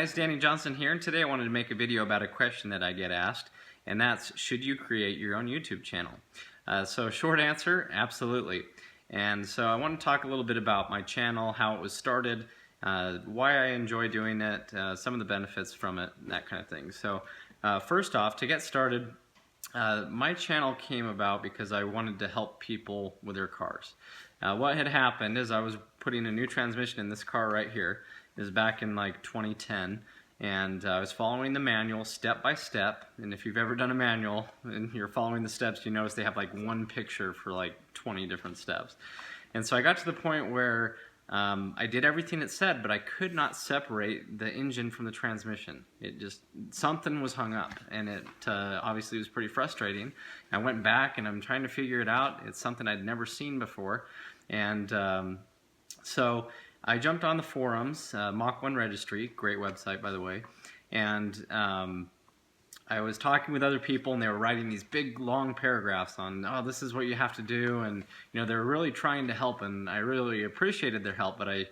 guys, Danny Johnson here, and today I wanted to make a video about a question that I get asked, and that's, should you create your own YouTube channel? So short answer, absolutely. And so I want to talk a little bit about my channel, how it was started, why I enjoy doing it, some of the benefits from it, that kind of thing. So first off, to get started, my channel came about because I wanted to help people with their cars. What had happened is I was putting a new transmission in this car right here. It was back in like 2010, and I was following the manual step by step. And if you've ever done a manual and you're following the steps, you notice they have like one picture for like 20 different steps. And so I got to the point where I did everything it said, but I could not separate the engine from the transmission. It just, something was hung up, and it obviously was pretty frustrating. I went back and I'm trying to figure it out. It's something I'd never seen before. And so I jumped on the forums, Mach 1 Registry, great website by the way, and I was talking with other people, and they were writing these big long paragraphs on, oh, this is what you have to do, and you know, they were really trying to help, and I really appreciated their help, but I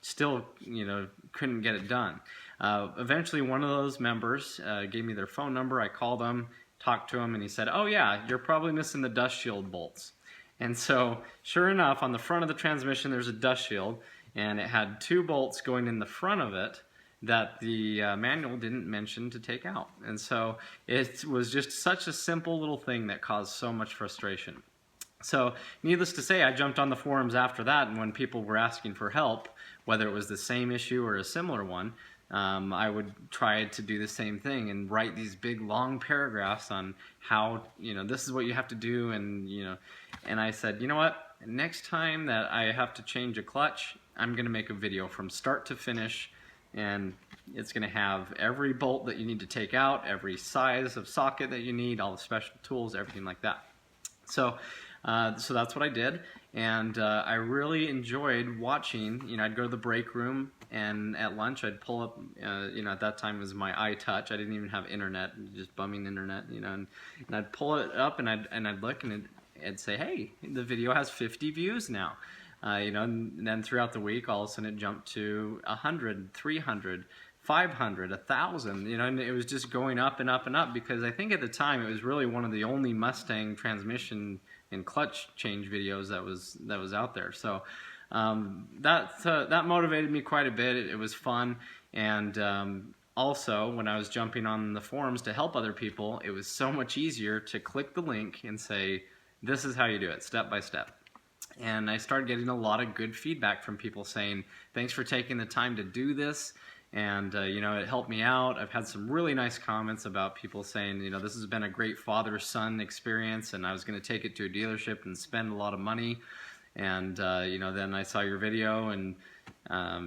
still, you know, couldn't get it done. Eventually one of those members gave me their phone number. I called him, talked to him, and he said, oh yeah, you're probably missing the dust shield bolts. And so sure enough, on the front of the transmission there's a dust shield, and it had two bolts going in the front of it that the manual didn't mention to take out. And so it was just such a simple little thing that caused so much frustration. So needless to say, I jumped on the forums after that, and when people were asking for help, whether it was the same issue or a similar one, I would try to do the same thing and write these big long paragraphs on how, you know, this is what you have to do, and you know, and I said, you know what, next time that I have to change a clutch, I'm going to make a video from start to finish, and it's going to have every bolt that you need to take out, every size of socket that you need, all the special tools, everything like that. So so that's what I did, and I really enjoyed watching. You know, I'd go to the break room, and at lunch I'd pull up, you know, at that time it was my iTouch. I didn't even have internet, just bumming internet, you know, and I'd pull it up, and I'd look, and it'd say, hey, the video has 50 views now. You know, and then throughout the week, all of a sudden it jumped to 100, 300, 500, 1,000, you know, and it was just going up and up and up, because I think at the time it was really one of the only Mustang transmission and clutch change videos that was out there. So that motivated me quite a bit. It was fun, and also when I was jumping on the forums to help other people, it was so much easier to click the link and say, this is how you do it, step by step. And I started getting a lot of good feedback from people saying, thanks for taking the time to do this, and you know, it helped me out. I've had some really nice comments about people saying, you know, this has been a great father-son experience, and I was going to take it to a dealership and spend a lot of money, and you know, then I saw your video, and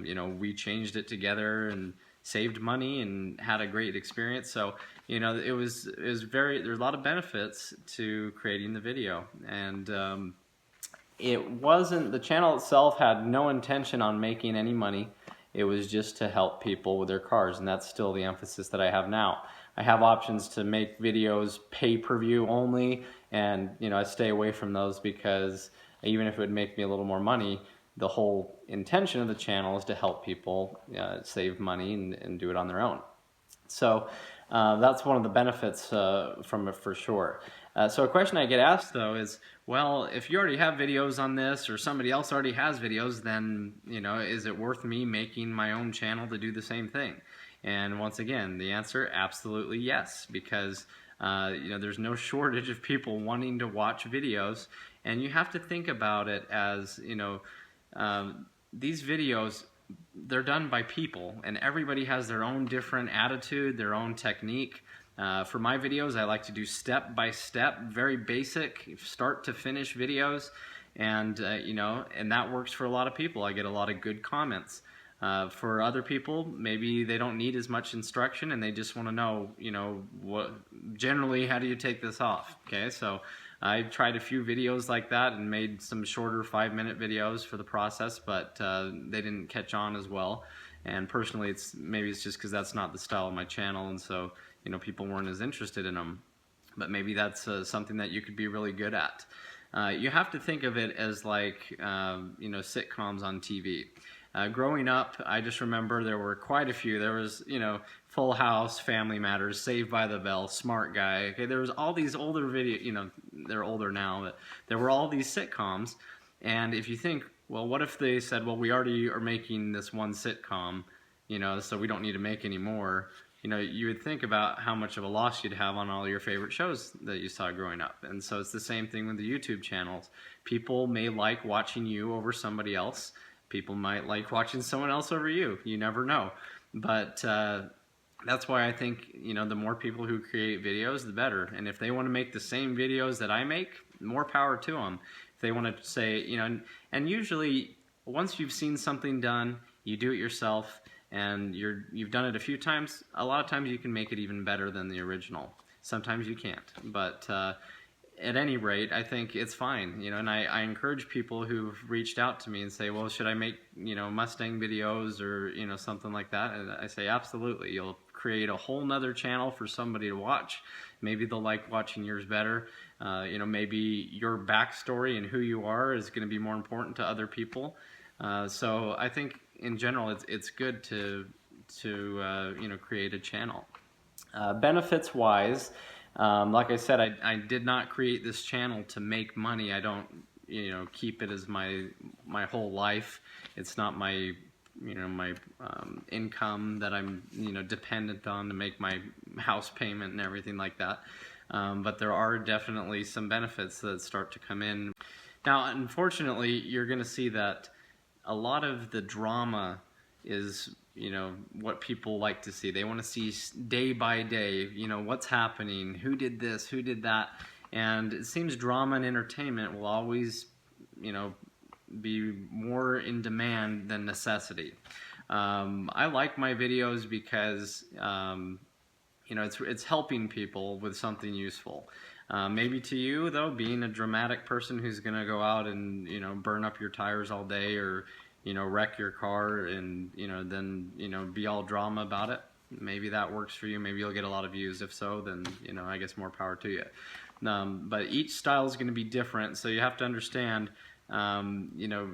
you know, we changed it together and saved money and had a great experience. So you know, it was there's a lot of benefits to creating the video, and it wasn't, the channel itself had no intention on making any money. It was just to help people with their cars, and that's still the emphasis that I have now. I have options to make videos pay-per-view only, and you know, I stay away from those, because even if it would make me a little more money, the whole intention of the channel is to help people save money and do it on their own. So that's one of the benefits from it for sure. So a question I get asked though is, well, if you already have videos on this, or somebody else already has videos, then you know, is it worth me making my own channel to do the same thing? And once again, the answer, absolutely yes, because you know, there's no shortage of people wanting to watch videos, and you have to think about it as, you know, these videos, they're done by people, and everybody has their own different attitude, their own technique. For my videos, I like to do step-by-step, very basic, start to finish videos, and you know, and that works for a lot of people. I get a lot of good comments. For other people, maybe they don't need as much instruction, and they just want to know, you know, generally, how do you take this off? Okay, so I tried a few videos like that and made some shorter 5-minute videos for the process, but they didn't catch on as well. And personally, maybe it's just because that's not the style of my channel, and so you know, people weren't as interested in them. But maybe that's something that you could be really good at. You have to think of it as like you know, sitcoms on TV. Growing up, I just remember there were quite a few. There was, Full House, Family Matters, Saved by the Bell, Smart Guy. Okay, there was all these older they're older now, but there were all these sitcoms. And if you think, well, what if they said, well, we already are making this one sitcom, so we don't need to make any more. You would think about how much of a loss you'd have on all your favorite shows that you saw growing up. And so it's the same thing with the YouTube channels. People may like watching you over somebody else. People might like watching someone else over you. You never know. But that's why I think, the more people who create videos, the better. And if they want to make the same videos that I make, more power to them. If they want to say, and usually once you've seen something done, you do it yourself, and you've done it a few times, a lot of times you can make it even better than the original. Sometimes you can't, but at any rate, I think it's fine, and I encourage people who've reached out to me and say, well, should I make, Mustang videos or, something like that? And I say, absolutely. You'll create a whole nother channel for somebody to watch. Maybe they'll like watching yours better. Maybe your backstory and who you are is going to be more important to other people. So I think in general, it's good to create a channel. Benefits wise, like I said, I did not create this channel to make money. I don't keep it as my whole life. It's not my my income that I'm dependent on to make my house payment and everything like that. But there are definitely some benefits that start to come in. Now, unfortunately, you're going to see that a lot of the drama is, what people like to see. They want to see day by day, what's happening, who did this, who did that. And it seems drama and entertainment will always, be more in demand than necessity. I like my videos because, it's helping people with something useful. Maybe to you, though, being a dramatic person who's going to go out and, burn up your tires all day or, wreck your car and, then, be all drama about it. Maybe that works for you. Maybe you'll get a lot of views. If so, then, I guess more power to you. But each style is going to be different, so you have to understand,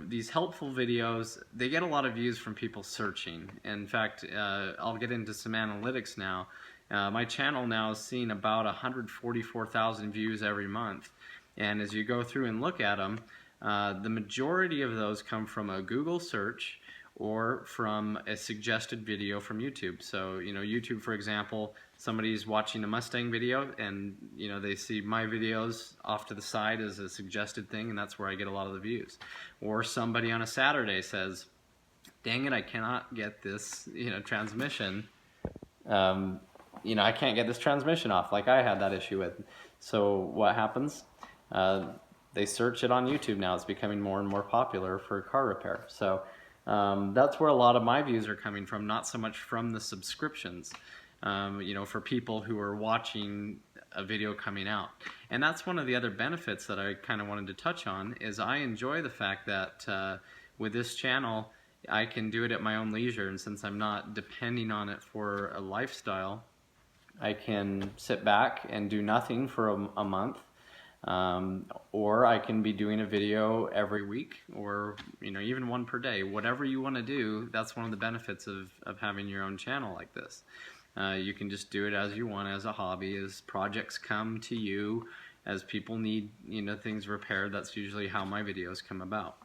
these helpful videos, they get a lot of views from people searching. In fact, I'll get into some analytics now. My channel now is seeing about 144,000 views every month. And as you go through and look at them, the majority of those come from a Google search or from a suggested video from YouTube. So, YouTube, for example, somebody's watching a Mustang video and, they see my videos off to the side as a suggested thing, and that's where I get a lot of the views. Or somebody on a Saturday says, dang it, I cannot get this, transmission. I can't get this transmission off, like I had that issue with. So what happens? They search it on YouTube now. It's becoming more and more popular for car repair. So that's where a lot of my views are coming from, not so much from the subscriptions, for people who are watching a video coming out. And that's one of the other benefits that I kind of wanted to touch on, is I enjoy the fact that with this channel, I can do it at my own leisure. And since I'm not depending on it for a lifestyle, I can sit back and do nothing for a month, or I can be doing a video every week, or even one per day. Whatever you want to do, that's one of the benefits of having your own channel like this. You can just do it as you want, as a hobby, as projects come to you, as people need things repaired. That's usually how my videos come about.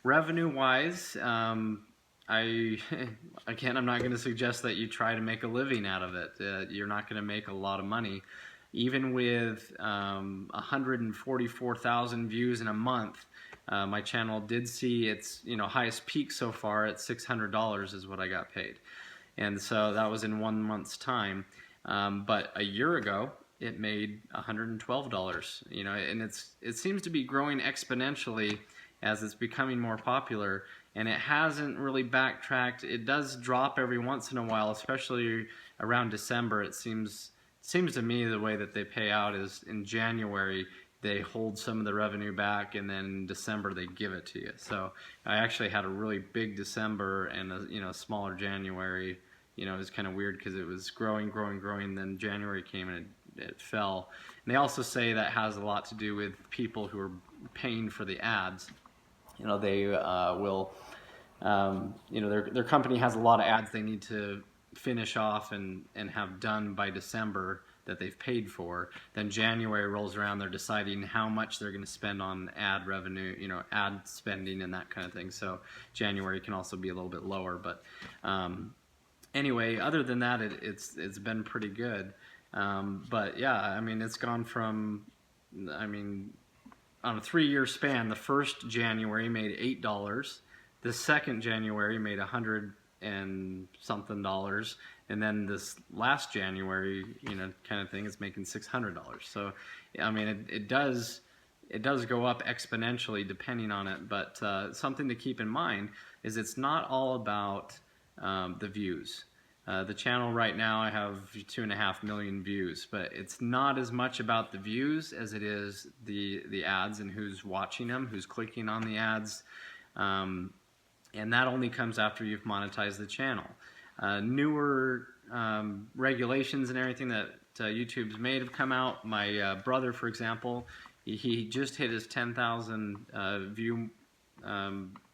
Revenue wise, I'm not going to suggest that you try to make a living out of it. You're not going to make a lot of money. Even with 144,000 views in a month, my channel did see its highest peak so far at $600 is what I got paid. And so that was in 1 month's time. But a year ago, it made $112. And it seems to be growing exponentially as it's becoming more popular, and it hasn't really backtracked. It does drop every once in a while, especially around December. It seems to me the way that they pay out is in January they hold some of the revenue back, and then in December they give it to you. So I actually had a really big December and a smaller January. It was kind of weird because it was growing, then January came and it fell. And they also say that has a lot to do with people who are paying for the ads. They will you know, their company has a lot of ads they need to finish off and have done by December that they've paid for. Then January rolls around, they're deciding how much they're going to spend on ad revenue, you know, ad spending and that kind of thing. So January can also be a little bit lower, but anyway, other than that, it's been pretty good. But yeah, I mean, it's gone from, I mean, on a 3-year span, the first January made $8, the second January made $100 and something, and then this last January, you know, kind of thing is making $600. So, I mean, it does go up exponentially depending on it. But something to keep in mind is it's not all about the views. The channel right now, I have 2.5 million views, but it's not as much about the views as it is the ads and who's watching them, who's clicking on the ads, and that only comes after you've monetized the channel. Newer regulations and everything that YouTube's made have come out. My brother, for example, he just hit his 10,000 view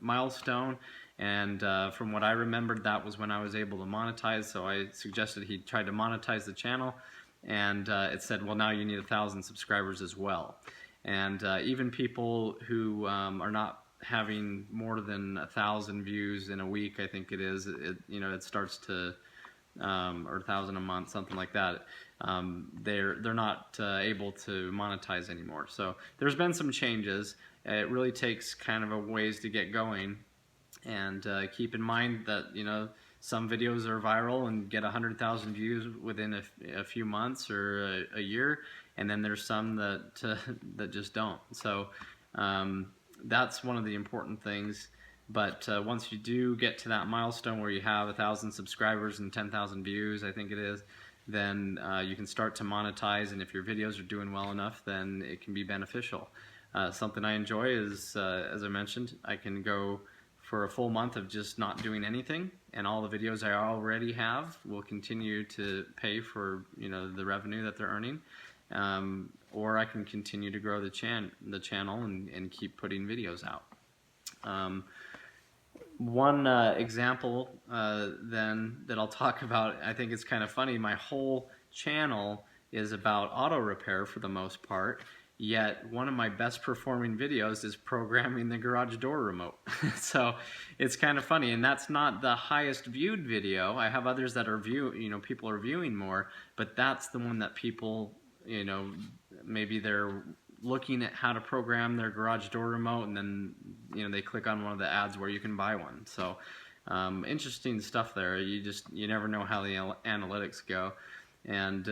milestone, and from what I remembered, that was when I was able to monetize. So I suggested he tried to monetize the channel, and it said, well, now you need 1,000 subscribers as well. And even people who are not having more than 1,000 views in a week, I think it is, you know, it starts to, or 1,000 a month, something like that. They're not able to monetize anymore. So there's been some changes. It really takes kind of a ways to get going. And keep in mind that, you know, some videos are viral and get 100,000 views within a few months or a year, and then there's some that that just don't. So that's one of the important things. But once you do get to that milestone where you have 1,000 subscribers and 10,000 views, I think it is, then you can start to monetize, and if your videos are doing well enough, then it can be beneficial. Something I enjoy is, as I mentioned, I can go for a full month of just not doing anything, and all the videos I already have will continue to pay for, you know, the revenue that they're earning, or I can continue to grow the channel and keep putting videos out. One example then that I'll talk about, I think it's kind of funny. My whole channel is about auto repair for the most part, yet one of my best performing videos is programming the garage door remote. So it's kind of funny, and that's not the highest viewed video. I have others that are people are viewing more, but that's the one that people, you know, maybe they're looking at how to program their garage door remote, and then, you know, they click on one of the ads where you can buy one. So interesting stuff there. You never know how the analytics go. And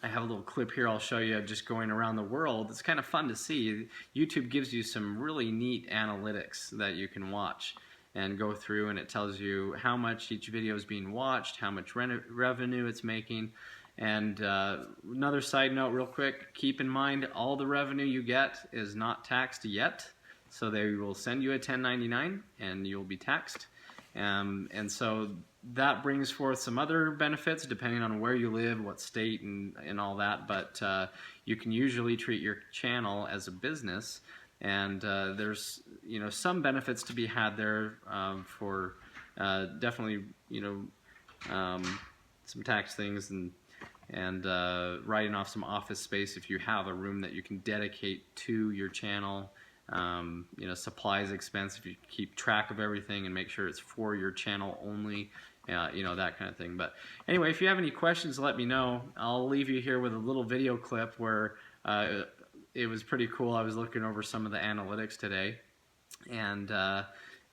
I have a little clip here I'll show you just going around the world. It's kind of fun to see. YouTube gives you some really neat analytics that you can watch and go through, and it tells you how much each video is being watched, how much revenue it's making. And another side note real quick, keep in mind all the revenue you get is not taxed yet. So they will send you a 1099 and you'll be taxed. And so that brings forth some other benefits depending on where you live, what state, and all that. But you can usually treat your channel as a business, and there's, you know, some benefits to be had there for definitely, you know, some tax things and writing off some office space if you have a room that you can dedicate to your channel. You know, supplies expense if you keep track of everything and make sure it's for your channel only, you know, that kind of thing. But anyway, if you have any questions, let me know. I'll leave you here with a little video clip where it was pretty cool. I was looking over some of the analytics today, and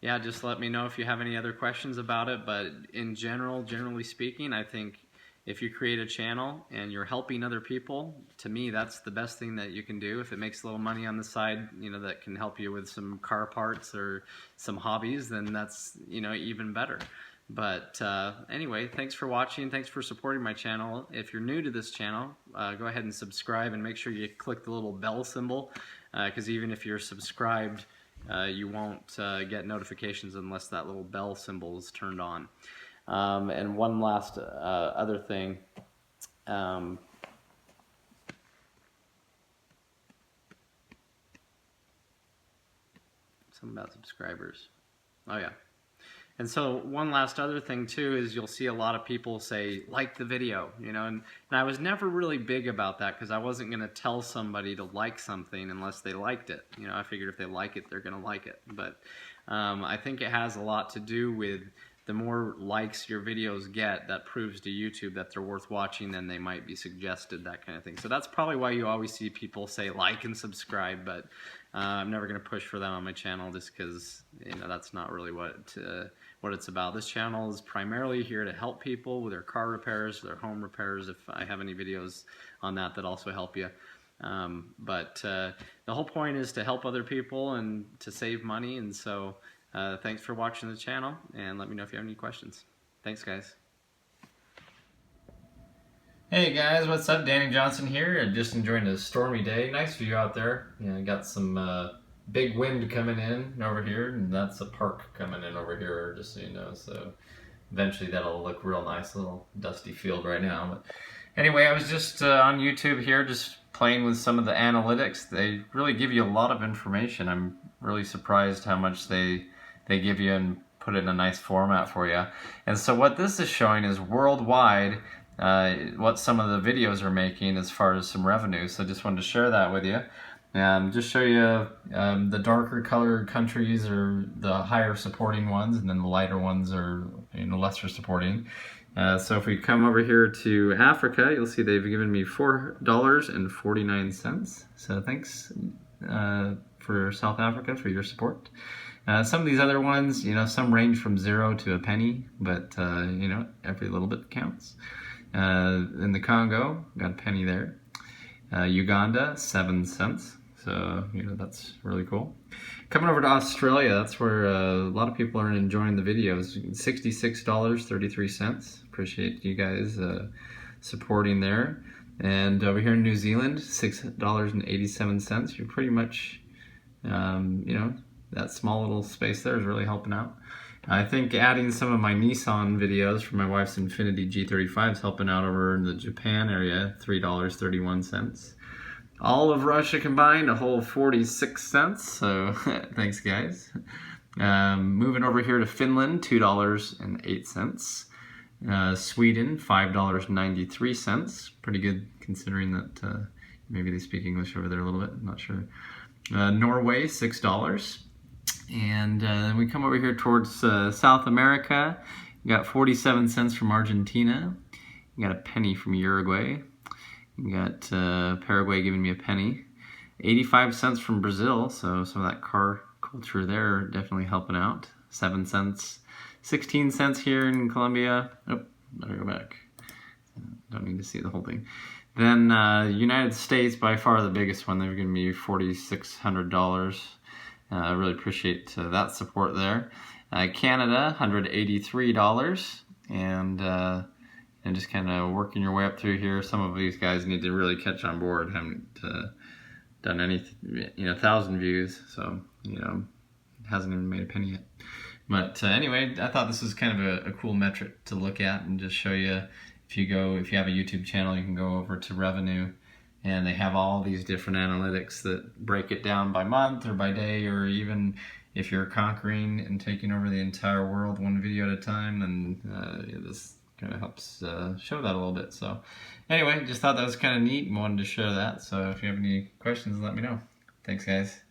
yeah, just let me know if you have any other questions about it. But in generally speaking, I think if you create a channel and you're helping other people, to me, that's the best thing that you can do. If it makes a little money on the side, you know, that can help you with some car parts or some hobbies, then that's, you know, even better. But anyway, thanks for watching. Thanks for supporting my channel. If you're new to this channel, go ahead and subscribe, and make sure you click the little bell symbol, because even if you're subscribed, you won't get notifications unless that little bell symbol is turned on. And one last other thing, something about subscribers. Oh yeah. And so one last other thing too is you'll see a lot of people say, like the video, you know, and I was never really big about that because I wasn't going to tell somebody to like something unless they liked it. You know, I figured if they like it, they're going to like it. But I think it has a lot to do with the more likes your videos get, that proves to YouTube that they're worth watching, then they might be suggested, that kind of thing. So that's probably why you always see people say like and subscribe, but I'm never going to push for that on my channel just because, you know, that's not really what it's about. This channel is primarily here to help people with their car repairs, their home repairs, if I have any videos on that also help you. But the whole point is to help other people and to save money, and so thanks for watching the channel, and let me know if you have any questions. Thanks, guys. Hey guys, what's up? Danny Johnson here. Just enjoying a stormy day. Nice view out there. Yeah, got some big wind coming in over here, and that's a park coming in over here, just so you know. So eventually that'll look real nice. A little dusty field right now. But anyway, I was just on YouTube here, just playing with some of the analytics. They really give you a lot of information. I'm really surprised how much they give you and put it in a nice format for you. And so what this is showing is worldwide what some of the videos are making as far as some revenue. So just wanted to share that with you. Just show you the darker colored countries are the higher supporting ones, and then the lighter ones are, you know, lesser supporting. So if we come over here to Africa, you'll see they've given me $4.49. So thanks for South Africa for your support. Some of these other ones, you know, some range from 0 to a penny, but you know, every little bit counts. In the Congo, got a penny there. Uganda, 7 cents. So, you know, that's really cool. Coming over to Australia, that's where a lot of people are enjoying the videos. $66.33. Appreciate you guys supporting there. And over here in New Zealand, $6.87. You're pretty much, you know, that small little space there is really helping out. I think adding some of my Nissan videos for my wife's Infiniti G35 is helping out over in the Japan area, $3.31. All of Russia combined, a whole 46 cents, so thanks guys. Moving over here to Finland, $2.08. Sweden, $5.93. Pretty good considering that maybe they speak English over there a little bit, I'm not sure. Norway, $6. And then we come over here towards South America. You got 47 cents from Argentina. You got a penny from Uruguay. You got Paraguay giving me a penny. 85 cents from Brazil, so some of that car culture there definitely helping out. 7 cents. 16 cents here in Colombia. Oh, better go back. Don't need to see the whole thing. Then United States, by far the biggest one. They've given me $4,600. I really appreciate that support there. Canada, $183. And just kind of working your way up through here. Some of these guys need to really catch on board. Haven't done any, 1,000 views, so hasn't even made a penny yet. But anyway, I thought this was kind of a cool metric to look at and just show you. If you have a YouTube channel, you can go over to revenue, and they have all these different analytics that break it down by month or by day, or even if you're conquering and taking over the entire world one video at a time, then this kind of helps show that a little bit. So anyway, just thought that was kind of neat and wanted to share that. So if you have any questions, let me know. Thanks, guys.